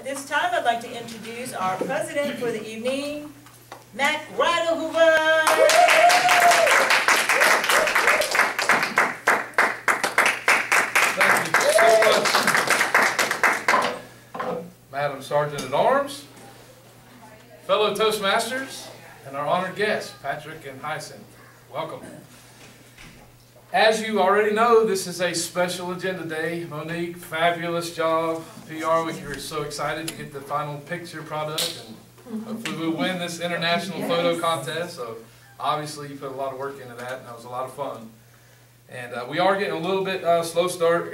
this time, I'd like to introduce our president for the evening, Ridlehoover. Thank you so much, Madam Sergeant at Arms, fellow Toastmasters, and our honored guests, Patrick and Hyacinth. Welcome. As you already know, this is a special agenda day. Monique, fabulous job. PR, we're so excited to get the final picture product, and hopefully we'll win this international photo contest. So obviously you put a lot of work into that, and that was a lot of fun. And we are getting a little bit slow start.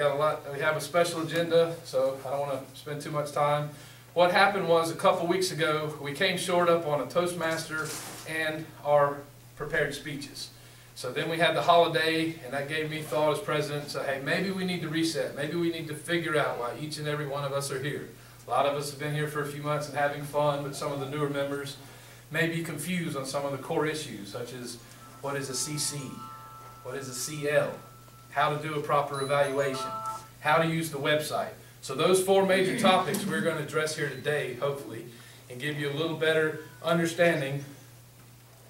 We have a special agenda, so I don't want to spend too much time. What happened was a couple weeks ago, we came short up on a Toastmaster and our prepared speeches. So then we had the holiday, and that gave me thought as president, so hey, maybe we need to reset. Maybe we need to figure out why each and every one of us are here. A lot of us have been here for a few months and having fun, but some of the newer members may be confused on some of the core issues, such as what is a CC, what is a CL, how to do a proper evaluation, how to use the website. So those four major topics we're going to address here today, hopefully, and give you a little better understanding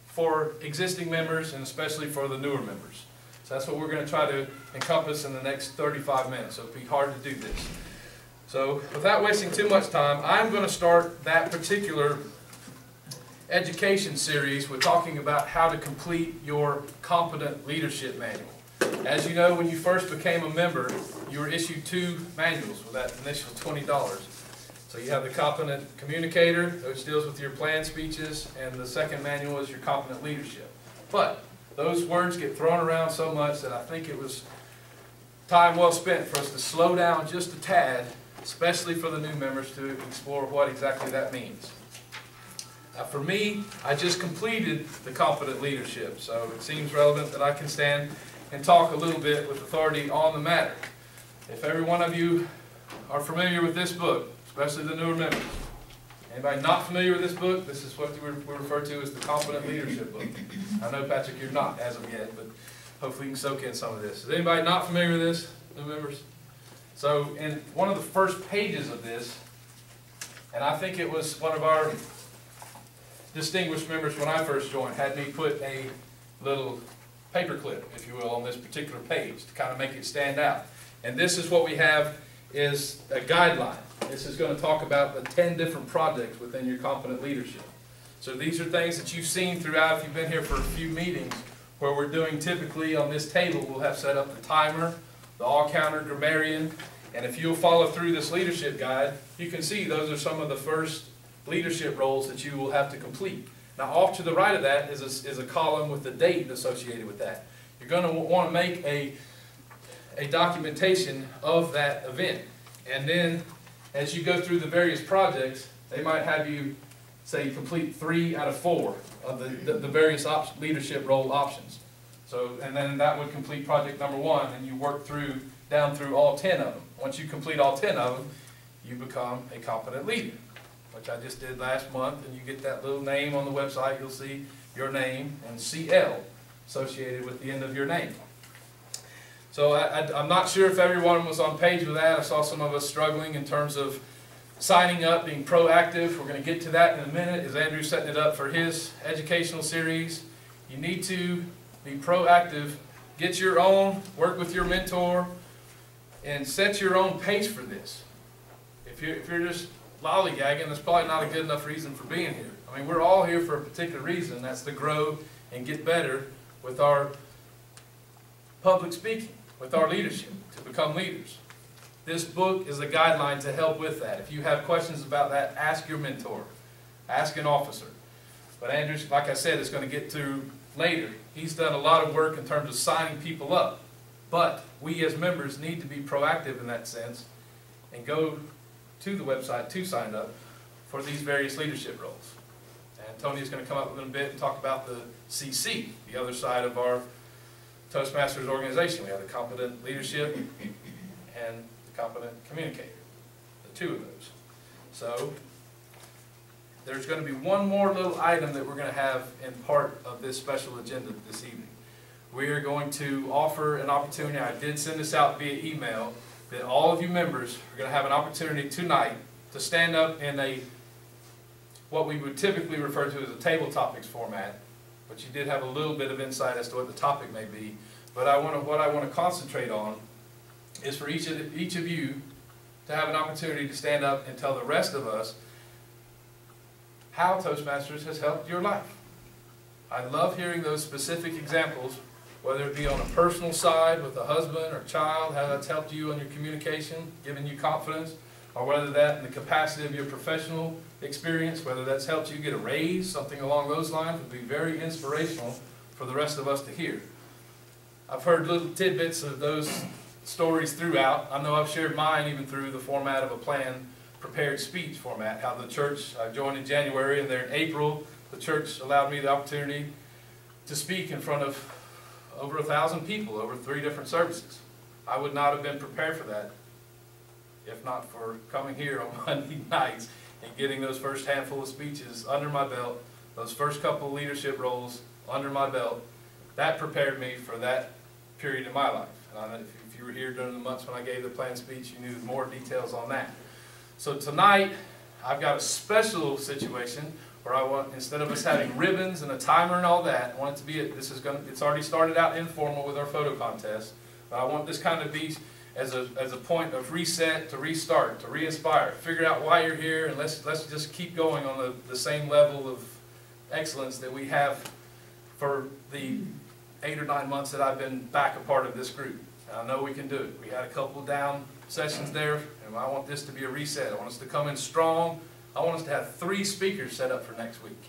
for existing members and especially for the newer members. So that's what we're going to try to encompass in the next 35 minutes, so it'll be hard to do this. So without wasting too much time, I'm going to start that particular education series with talking about how to complete your competent leadership manual. As you know, when you first became a member, you were issued 2 manuals with that initial $20. So you have the Competent Communicator, which deals with your planned speeches, and the second manual is your Competent Leadership. But those words get thrown around so much that I think it was time well spent for us to slow down just a tad, especially for the new members, to explore what exactly that means. Now for me, I just completed the Competent Leadership, so it seems relevant that I can stand and talk a little bit with authority on the matter. If every one of you are familiar with this book, especially the newer members. Anybody not familiar with this book? This is what we refer to as the Competent Leadership book. I know, Patrick, you're not as of yet, but hopefully you can soak in some of this. Is anybody not familiar with this, new members? So in one of the first pages of this, and I think it was one of our distinguished members when I first joined, had me put a little paperclip, if you will, on this particular page to kind of make it stand out. And this is what we have is a guideline. This is going to talk about the 10 different projects within your competent leadership. So these are things that you've seen throughout if you've been here for a few meetings, where we're doing typically on this table, we'll have set up the timer, the all-counter grammarian, and if you'll follow through this leadership guide, you can see those are some of the first leadership roles that you will have to complete. Now off to the right of that is a column with the date associated with that. You're going to want to make a documentation of that event. And then as you go through the various projects, they might have you say complete 3 out of 4 of the various leadership role options. So, and then that would complete project number 1, and you work down through all 10 of them. Once you complete all 10 of them, you become a competent leader, which I just did last month, and you get that little name on the website. You'll see your name and CL associated with the end of your name. So I'm not sure if everyone was on page with that. I saw some of us struggling in terms of signing up, being proactive. We're going to get to that in a minute as Andrew's setting it up for his educational series. You need to be proactive. Get your own, work with your mentor, and set your own pace for this. If you're just lollygagging, that's probably not a good enough reason for being here. I mean, we're all here for a particular reason. That's to grow and get better with our public speaking, with our leadership, to become leaders. This book is a guideline to help with that. If you have questions about that, ask your mentor, ask an officer. But Andrew, like I said, is going to get to later. He's done a lot of work in terms of signing people up. But we as members need to be proactive in that sense and go to the website to sign up for these various leadership roles. And Tony is going to come up in a bit and talk about the CC, the other side of our Toastmasters organization. We have the Competent Leadership and the Competent Communicator, the 2 of those. So there's going to be one more little item that we're going to have in part of this special agenda this evening. We are going to offer an opportunity. I did send this out via email that all of you members are going to have an opportunity tonight to stand up in what we would typically refer to as a table topics format, but you did have a little bit of insight as to what the topic may be. But what I want to concentrate on is for each of you to have an opportunity to stand up and tell the rest of us how Toastmasters has helped your life. I love hearing those specific examples, whether it be on a personal side with a husband or child, how that's helped you on your communication, giving you confidence, or whether that in the capacity of your professional experience, whether that's helped you get a raise, something along those lines would be very inspirational for the rest of us to hear. I've heard little tidbits of those stories throughout. I know I've shared mine even through the format of a planned prepared speech format, how the church, I joined in January, and there in April, the church allowed me the opportunity to speak in front of over 1,000 people over 3 different services. I would not have been prepared for that if not for coming here on Monday nights and getting those first handful of speeches under my belt, those first couple of leadership roles under my belt. That prepared me for that period in my life. And if you were here during the months when I gave the planned speech, you knew more details on that. So tonight, I've got a special situation where I want, instead of us having ribbons and a timer and all that, I want it to be, it's already started out informal with our photo contest, but I want this kind of be as a point of reset, to restart, to re-inspire, figure out why you're here, and let's just keep going on the same level of excellence that we have for the 8 or 9 months that I've been back a part of this group. And I know we can do it. We had a couple of down sessions there, and I want this to be a reset. I want us to come in strong. I want us to have 3 speakers set up for next week.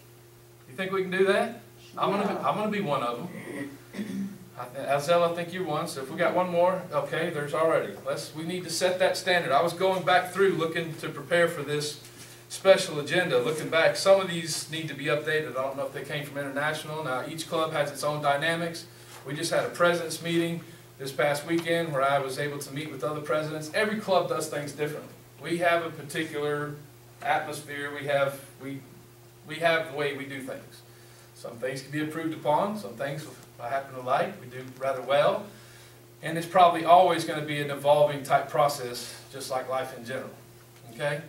You think we can do that? I'm gonna be one of them. Azelle, I think you're one, so if we got one more, okay, there's already. We need to set that standard. I was going back through looking to prepare for this special agenda, looking back. Some of these need to be updated. I don't know if they came from international. Now, each club has its own dynamics. We just had a president's meeting this past weekend where I was able to meet with other presidents. Every club does things differently. We have a particular atmosphere. We have the way we do things. Some things can be improved upon. Some things I happen to like, we do rather well. And it's probably always going to be an evolving type process, just like life in general. Okay?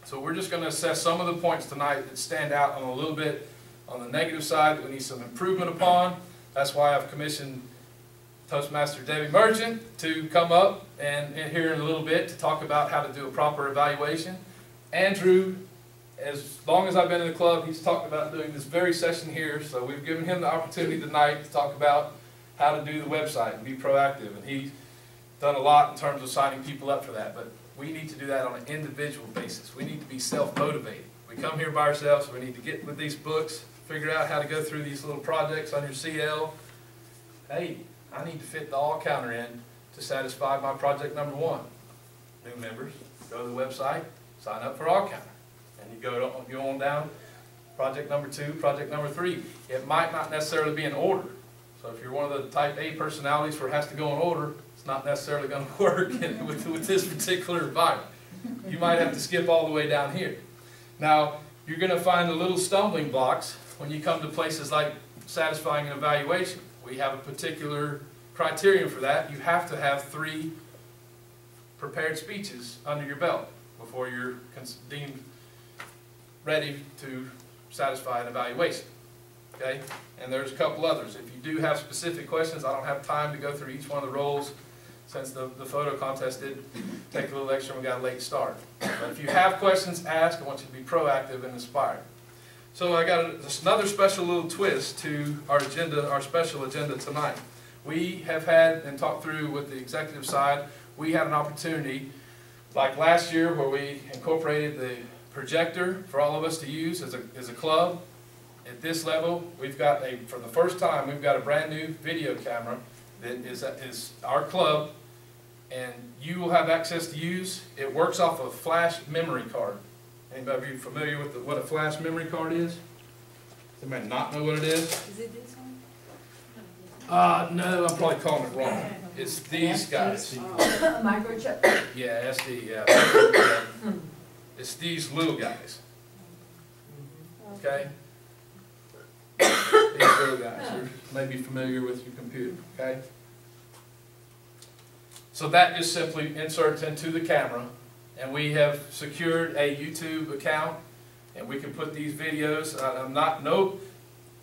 So we're just going to assess some of the points tonight that stand out on a little bit on the negative side that we need some improvement upon. That's why I've commissioned Toastmaster Debbie Merchant to come up and here in a little bit to talk about how to do a proper evaluation. Andrew, as long as I've been in the club, he's talked about doing this very session here, so we've given him the opportunity tonight to talk about how to do the website and be proactive, and he's done a lot in terms of signing people up for that, but we need to do that on an individual basis. We need to be self-motivated. We come here by ourselves, so we need to get with these books, figure out how to go through these little projects on your CL. Hey, I need to fit the all counter in to satisfy my project number 1. New members, go to the website, sign up for all counter. And you go on down, project number 2, project number 3. It might not necessarily be in order. So if you're one of the type A personalities where it has to go in order, it's not necessarily going to work with this particular environment. You might have to skip all the way down here. Now, you're going to find the little stumbling blocks when you come to places like satisfying an evaluation. We have a particular criterion for that. You have to have 3 prepared speeches under your belt before you're deemed ready to satisfy an evaluation. Okay? And there's a couple others. If you do have specific questions, I don't have time to go through each one of the roles since the photo contest did take a little extra and we got a late start. But if you have questions, ask. I want you to be proactive and inspired. So I got another special little twist to our agenda, our special agenda tonight. We have had and talked through with the executive side, we had an opportunity like last year where we incorporated the projector for all of us to use as a club. At this level, we've got for the first time, we've got a brand new video camera that is our club, and you will have access to use. It works off a flash memory card. Anybody familiar with what a flash memory card is? Does anybody not know what it is? Is it this one? No, I'm probably calling it wrong. It's these guys. Microchip. Yeah, SD, yeah. It's these little guys. Okay? These little guys. You may be familiar with your computer. Okay? So that just simply inserts into the camera, and we have secured a YouTube account, and we can put these videos.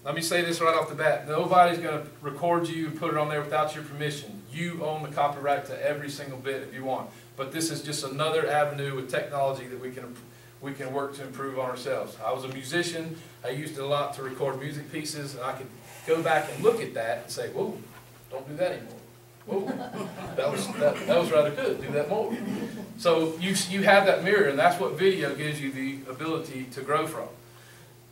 Let me say this right off the bat. Nobody's going to record you and put it on there without your permission. You own the copyright to every single bit if you want. But this is just another avenue with technology that we can work to improve on ourselves. I was a musician. I used it a lot to record music pieces, and I could go back and look at that and say, whoa, don't do that anymore. Whoa, that was rather good. Do that more. So you have that mirror, and that's what video gives you the ability to grow from.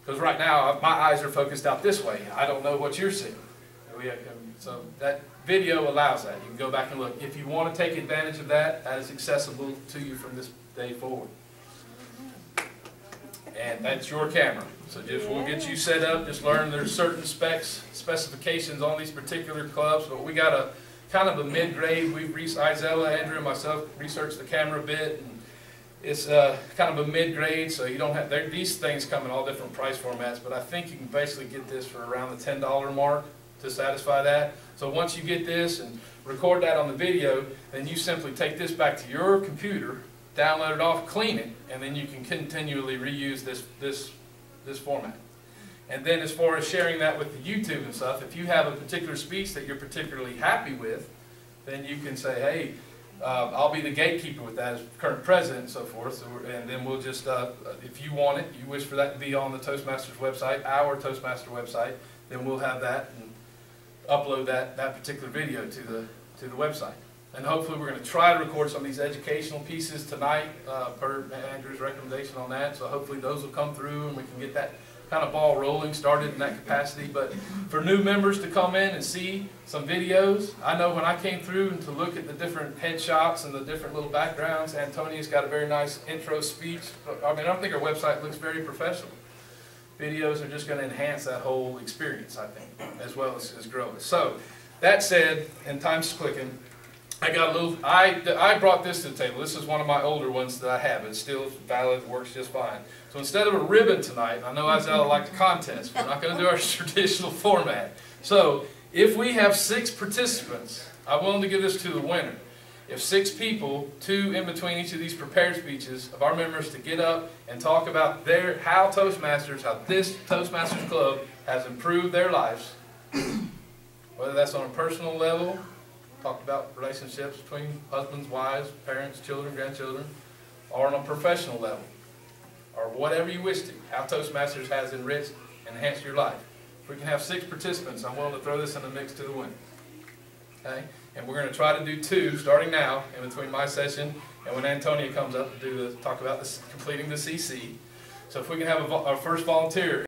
Because right now, my eyes are focused out this way. I don't know what you're seeing. So that video allows that. You can go back and look. If you want to take advantage of that, that is accessible to you from this day forward. And that's your camera. So we'll get you set up. Just learn there's certain specifications on these particular clubs. But we got a kind of a mid-grade. Isella, Andrew, and myself researched the camera a bit. And it's kind of a mid-grade, so you don't have, these things come in all different price formats, but I think you can basically get this for around the $10 mark to satisfy that. So once you get this and record that on the video, then you simply take this back to your computer, download it off, clean it, and then you can continually reuse this format. And then as far as sharing that with the YouTube and stuff, if you have a particular speech that you're particularly happy with, then you can say, hey, I'll be the gatekeeper with that as current president and so forth, and then we'll just, if you want it, you wish for that to be on the Toastmasters website, our Toastmaster website, then we'll have that and upload that particular video to the website. And hopefully we're going to try to record some of these educational pieces tonight, per Andrew's recommendation on that, so hopefully those will come through and we can get that kind of ball rolling, started in that capacity. But for new members to come in and see some videos, I know when I came through and to look at the different headshots and the different little backgrounds, Antonia's got a very nice intro speech. I mean, I don't think our website looks very professional. Videos are just going to enhance that whole experience, I think, as well as grow it. So, that said, and time's clicking, I got a little, I brought this to the table. This is one of my older ones that I have. It's still valid, works just fine. So instead of a ribbon tonight, I know Isella liked the contest. We're not going to do our traditional format. So if we have 6 participants, I'm willing to give this to the winner. If 6 people, 2 in between each of these prepared speeches of our members to get up and talk about how this Toastmasters Club has improved their lives, whether that's on a personal level, talk about relationships between husbands, wives, parents, children, grandchildren, or on a professional level, or whatever you wish to, how Toastmasters has enriched and enhanced your life. If we can have 6 participants, I'm willing to throw this in the mix to the winner. Okay? And we're going to try to do 2 starting now in between my session and when Antonia comes up to talk about completing the CC. So if we can have our first volunteer.